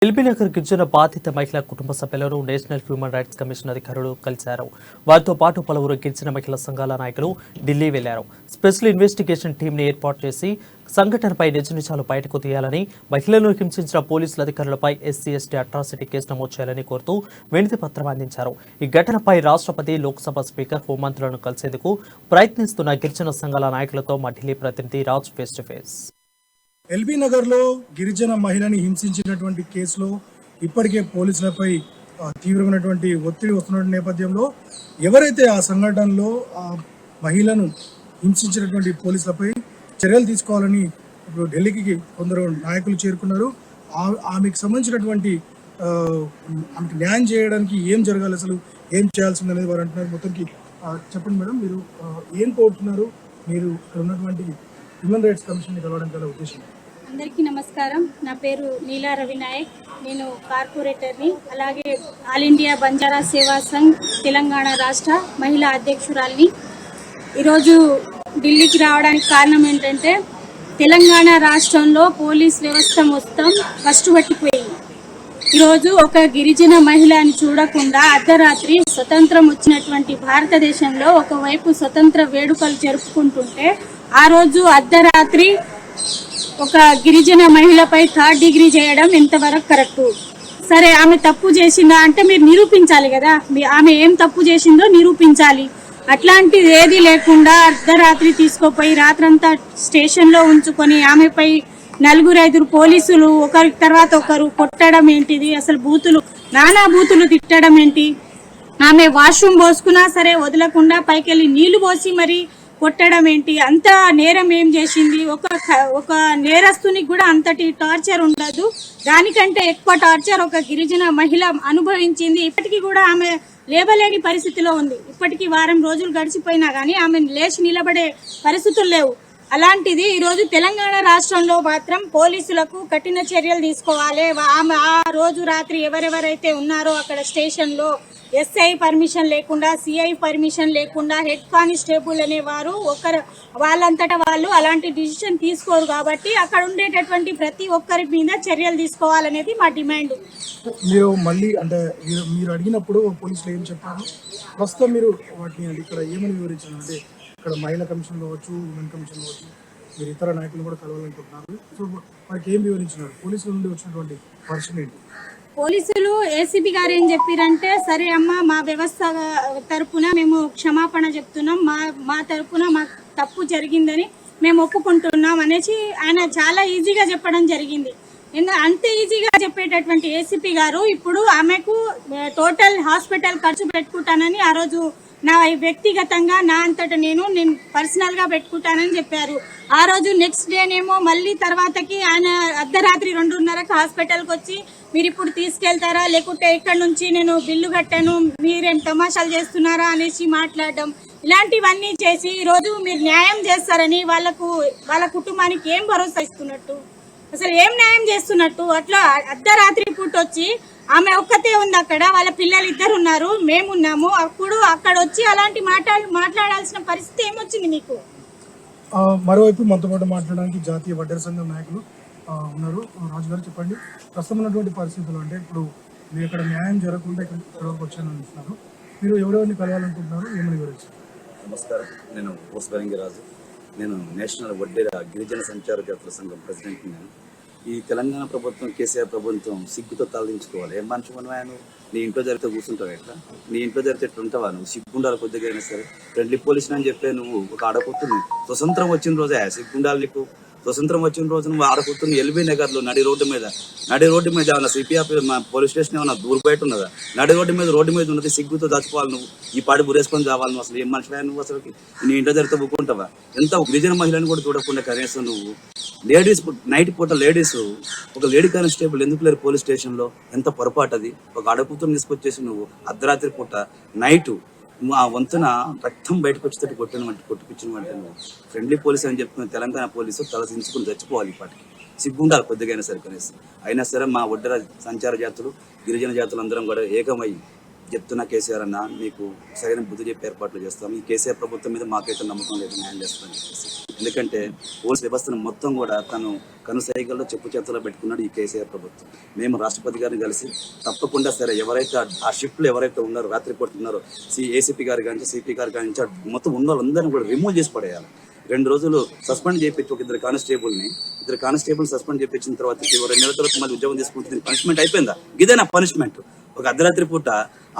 ఎల్బీనగర్ గిరిజన బాధిత మహిళా కుటుంబ సభ్యులను నేషనల్ హ్యూమన్ రైట్స్ కమిషన్ అధికారులు కలిశారు. వారితో పాటు పలువురు గిరిజన మహిళా సంఘాల నాయకులు ఢిల్లీ వెళ్లారు. స్పెషల్ ఇన్వెస్టిగేషన్ టీంని ఏర్పాటు చేసి సంఘటనపై నిజాలు బయటకు తీయాలని, మహిళలను హింసించిన పోలీసుల అధికారులపై ఎస్సీ/ఎస్టీ అట్రాసిటీ కేసు నమోదు చేయాలని కోరుతూ వినతి పత్రం అందించారు. ఈ ఘటనపై రాష్ట్రపతి, లోక్సభ స్పీకర్, హోంమంత్రులను కలిసేందుకు ప్రయత్నిస్తున్న గిరిజన సంఘాల నాయకులతో మా ఢిల్లీ ప్రతినిధి Raj face to face. LB నగర్లో గిరిజన మహిళని హింసించినటువంటి కేసులో ఇప్పటికే పోలీసులపై తీవ్రమైనటువంటి ఒత్తిడి వస్తున్న నేపథ్యంలో ఎవరైతే ఆ సంఘటనలో ఆ మహిళను హింసించినటువంటి పోలీసులపై చర్యలు తీసుకోవాలని ఇప్పుడు ఢిల్లీకి కొందరు నాయకులు చేరుకున్నారు. ఆమెకు సంబంధించినటువంటి ఆమెకు న్యాయం చేయడానికి ఏం జరగాలి, అసలు ఏం చేయాల్సింది అనేది వారు అంటున్నారు. మొత్తానికి చెప్పండి మేడం, మీరు ఏం కోరుతున్నారు? మీరు ఇక్కడ ఉన్నటువంటి హ్యూమన్ రైట్స్ కమిషన్ కలవడం గల ఉద్దేశం? అందరికీ నమస్కారం. నా పేరు నీలా రవినాయక్. నేను కార్పొరేటర్ని, అలాగే ఆల్ ఇండియా బంజారా సేవా సంఘ్ తెలంగాణ రాష్ట్ర మహిళా అధ్యక్షురాలిని. ఈరోజు ఢిల్లీకి రావడానికి కారణం ఏంటంటే తెలంగాణ రాష్ట్రంలో పోలీస్ వ్యవస్థ మొత్తం కష్టపట్టిపోయింది. ఈరోజు ఒక గిరిజన మహిళ అని చూడకుండా అర్ధరాత్రి స్వతంత్రం వచ్చినటువంటి భారతదేశంలో ఒకవైపు స్వతంత్ర వేడుకలు జరుపుకుంటుంటే ఆ రోజు అర్ధరాత్రి ఒక గిరిజన మహిళపై 3rd డిగ్రీ చేయడం ఎంతవరకు కరెక్టు? సరే, ఆమె తప్పు చేసిందా అంటే మీరు నిరూపించాలి కదా, ఆమె ఏం తప్పు చేసిందో నిరూపించాలి. అట్లాంటిది ఏది లేకుండా అర్ధరాత్రి తీసుకుపోయి రాత్రంతా స్టేషన్లో ఉంచుకొని ఆమెపై 4-5 పోలీసులు ఒకరి తర్వాత ఒకరు కొట్టడం ఏంటిది? అసలు నానా బూతులు తిట్టడం ఏంటి? ఆమె వాష్రూమ్ పోసుకున్నా సరే వదలకుండా పైకెళ్ళి నీళ్లు పోసి మరి కొట్టడం ఏంటి? అంత నేరం ఏం చేసింది? ఒక నేరస్తునికి కూడా అంతటి టార్చర్ ఉండదు. దానికంటే ఎక్కువ టార్చర్ ఒక గిరిజన మహిళ అనుభవించింది. ఇప్పటికీ కూడా ఆమె లేవలేని పరిస్థితిలో ఉంది. ఇప్పటికీ వారం రోజులు గడిచిపోయినా కానీ ఆమె లేచి నిలబడే పరిస్థితులు లేవు. అలాంటిది ఈరోజు తెలంగాణ రాష్ట్రంలో మాత్రం పోలీసులకు కఠిన చర్యలు తీసుకోవాలి. ఆమె ఆ రోజు రాత్రి ఎవరెవరైతే ఉన్నారో అక్కడ స్టేషన్లో ఎస్ఐ పర్మిషన్ లేకుండా, సిఐ పర్మిషన్ లేకుండా, హెడ్ కానిస్టేబుల్ అనేవారు వాళ్ళంతటా వాళ్ళు అలాంటి డిసిషన్ తీసుకోరు. కాబట్టి అక్కడ ఉండేటటువంటి ప్రతి ఒక్కరి మీద చర్యలు తీసుకోవాలనేది మా డిమాండ్. మీరు మళ్ళీ అంటే మీరు అడిగినప్పుడు పోలీసులు ఏం చెప్పారు? ప్రస్తుతం మీరు వాటిని ఇక్కడ ఏమని వివరించారు? అంటే ఇక్కడ మహిళా కమిషన్ కావచ్చు, ఉమెన్ కమిషన్ కావచ్చు, మీరు ఇతర నాయకులు కూడా కలవాలనుకుంటున్నారు. సో వారికి ఏం వివరించినారు? పోలీసుల నుండి వచ్చినటువంటి వర్షన్ ఏంటి? పోలీసులు ఏసీపీ గారు ఏం చెప్పారంటే, సరే అమ్మ, మా వ్యవస్థ తరపున మేము క్షమాపణ చెప్తున్నాం, మా తరపున మాకు తప్పు జరిగిందని మేము ఒప్పుకుంటున్నాం అనేసి ఆయన చాలా ఈజీగా చెప్పడం జరిగింది. అంత ఈజీగా చెప్పేటటువంటి ఏసీపీ గారు ఇప్పుడు ఆమెకు టోటల్ హాస్పిటల్ ఖర్చు పెట్టుకుంటానని ఆ రోజు నా వ్యక్తిగతంగా నా అంతటా నేను పర్సనల్ గా పెట్టుకుంటానని చెప్పారు. ఆ రోజు నెక్స్ట్ డేనేమో మళ్ళీ తర్వాతకి ఆయన అర్ధరాత్రి 2:30కి హాస్పిటల్కి వచ్చి మీరు ఇప్పుడు తీసుకెళ్తారా, లేకుంటే ఇక్కడ నుంచి నేను బిల్లు కట్టాను, మీరేం తమాషాలు చేస్తున్నారా అనేసి మాట్లాడడం, ఇలాంటివన్నీ చేసి ఈరోజు మీరు న్యాయం చేస్తారని వాళ్ళ కుటుంబానికి ఏం భరోసా ఇస్తున్నట్టు? అసలు ఏం న్యాయం చేస్తున్నట్టు? అట్లా అర్ధరాత్రి పూట వచ్చి ఆమె ఒక్కతే ఉంది అక్కడ, వాళ్ళ పిల్లలు 2 ఉన్నారు, మేమున్నాము. అప్పుడు అక్కడ వచ్చి అలాంటి మాట్లాడాల్సిన పరిస్థితి ఏమొచ్చింది మీకు? మరోవైపు మనతో పాటు మాట్లాడడానికి జాతీయ వడ్డెర సంఘం నాయకులు ఉన్నారు. రాజు గారు, చెప్పండి, ప్రస్తుతం ఉన్నటువంటి పరిస్థితులు అంటే ఇప్పుడు మీరు ఇక్కడ న్యాయం జరగకుండా ఇక్కడికి వచ్చాను అంటున్నారు. మీరు ఎవరెవరిని కలవాలనుకుంటున్నారు, ఏమని వివరించారు? నమస్కారం, నేను ఓస్బరంగి రాజు. నేను నేషనల్ వడ్డెర గిరిజన సంచార జాతుల సంఘం ప్రెసిడెంట్. నేను ఈ తెలంగాణ ప్రభుత్వం, కేసీఆర్ ప్రభుత్వం సిగ్గుతో తలదించుకోవాలి. ఏం మనుషుకున్నావా నువ్వు? నీ ఇంట్లో జరిగితే కూర్చుంటావు ఎట్లా? నీ ఇంట్లో జరిగితే ఎట్లా ఉంటావా నువ్వు? సిగ్గుండాలి కొద్దిగా అయినా సరే. ఫ్రెండ్లీ పోలీసులు అని చెప్పే నువ్వు ఒక ఆడపోతుంది. స్వతంత్రం వచ్చిన రోజే సిగ్గుండాలి నీకు. స్వతంత్రం వచ్చిన రోజు నువ్వు ఆడపోతుంది ఎల్బీ నగర్లో నడి రోడ్డు మీద ఏమన్నా సిపిఆర్ పోలీస్ స్టేషన్ ఏమన్నా దూరు బయట ఉన్నదా? రోడ్డు మీద ఉన్నది. సిగ్గుతో దాచుకోవాలి నువ్వు. ఈ పాడి బురేసుకొని చావాలి నువ్వు. అసలు ఏం మనిషి నువ్వు? అసలు నీ ఇంట్లో జరిగితే ఊకుంటావా? ఎంత గిరిజన మహిళని కూడా చూడకుండా కనీసం నువ్వు లేడీస్ నైట్ పూట ఒక లేడీ కానిస్టేబుల్ ఎందుకు లేరు పోలీస్ స్టేషన్లో? ఎంత పొరపాటు అది. ఒక ఆడపూతుని తీసుకొచ్చేసి నువ్వు అర్ధరాత్రి పూట నైటు ఆ వంతున రక్తం బయటకు వచ్చేటట్టు కొట్టిపించినవంటే నువ్వు ఫ్రెండ్లీ పోలీస్ అని చెప్తున్న తెలంగాణ పోలీసు తలదించుకుని చచ్చిపోవాలి. ఇప్పటికి సిగ్గుండాలి కొద్దిగా సరే కనీసం. అయినా సరే మా వడ్డెర సంచార జాతులు, గిరిజన జాతులు అందరం కూడా ఏకమై చెప్తున్నా కేసీఆర్ అన్న మీకు సరైన బుద్ధి చెప్పి ఏర్పాట్లు చేస్తాం. ఈ కేసీఆర్ ప్రభుత్వం మీద మాకైతే నమ్మకం లేదు, న్యాయం చేస్తామని చెప్పేసి. ఎందుకంటే పోలీస్ వ్యవస్థను మొత్తం కూడా తను కనుసైగల్లో చెప్పు చేతలో పెట్టుకున్నాడు ఈ కేసీఆర్ ప్రభుత్వం. మేము రాష్ట్రపతి గారిని కలిసి తప్పకుండా సరే ఎవరైతే ఆ షిఫ్ట్లో ఎవరైతే ఉన్నారో రాత్రిపూట ఉన్నారో ఏసీపీ గారు కానీ సిపి గారు కానీ మొత్తం ఉన్న వాళ్ళందరినీ కూడా రిమూవ్ చేసి పడేయాలి. 2 రోజులు సస్పెండ్ చేయించి ఒక ఇద్దరు కానిస్టేబుల్ సస్పెండ్ చేయించిన తర్వాత 2 నెలల తర్వాత మళ్ళీ ఉద్యోగం తీసుకుంటుంది. పనిష్మెంట్ అయిపోయిందా? ఇదే నా పనిష్మెంట్. ఒక అర్ధరాత్రి పూట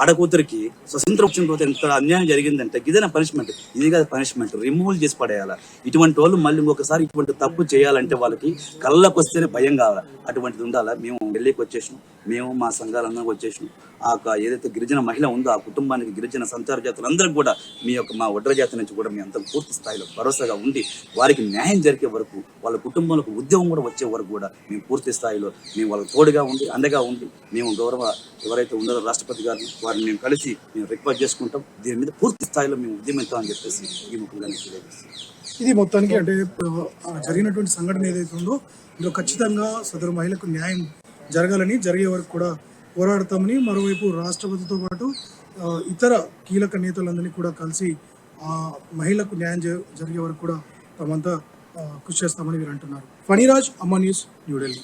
ఆడకూతురికి స్వతంత్రం వచ్చిన రోజు ఎంత అన్యాయం జరిగిందంటే ఇదే నా పనిష్మెంట్. ఇది కాదు పనిష్మెంట్, రిమూవల్ చేసి పడేయాలి. ఇటువంటి వాళ్ళు మళ్ళీ ఇంకొకసారి ఇటువంటి తప్పు చేయాలంటే వాళ్ళకి కళ్ళకు వస్తేనే భయం కావాలి. అటువంటిది ఉండాలా. మేము ఢిల్లీకి వచ్చేసినాం, మేము మా సంఘాలందరికి వచ్చేసినాం. ఆ ఏదైతే గిరిజన మహిళ ఉందో ఆ కుటుంబానికి, గిరిజన సంచార జాతులందరికీ కూడా మా ఒడ్ర జాతి నుంచి కూడా మీ అంత పూర్తి స్థాయిలో భరోసాగా ఉండి వారికి న్యాయం జరిగే వరకు, వాళ్ళ కుటుంబాలకు ఉద్యోగం కూడా వచ్చే వరకు కూడా మేము పూర్తి స్థాయిలో మేము వాళ్ళకి తోడుగా ఉండి అండగా ఉండి మేము గౌరవ ఎవరైతే ఉన్నారో రాష్ట్రపతి గారిని వారిని మేము కలిసి మేము రిక్వెస్ట్ చేసుకుంటాం. దీని మీద పూర్తి స్థాయిలో మేము ఉద్యమిస్తామని చెప్పేసి ఈ ముఖ్యంగా తెలియజేస్తాం. ఇది మొత్తానికి అంటే జరిగినటువంటి సంఘటన ఏదైతే ఉందో ఇందులో ఖచ్చితంగా సదరు మహిళకు న్యాయం జరగాలని, జరిగే వరకు కూడా పోరాడతామని, మరోవైపు రాష్ట్రపతితో పాటు ఇతర కీలక నేతలందరినీ కూడా కలిసి ఆ మహిళకు న్యాయం జరిగే వరకు కూడా తమంతా కృషి చేస్తామని వీరు అంటున్నారు. ఫణిరాజ్, అమ్మ న్యూస్, న్యూఢిల్లీ.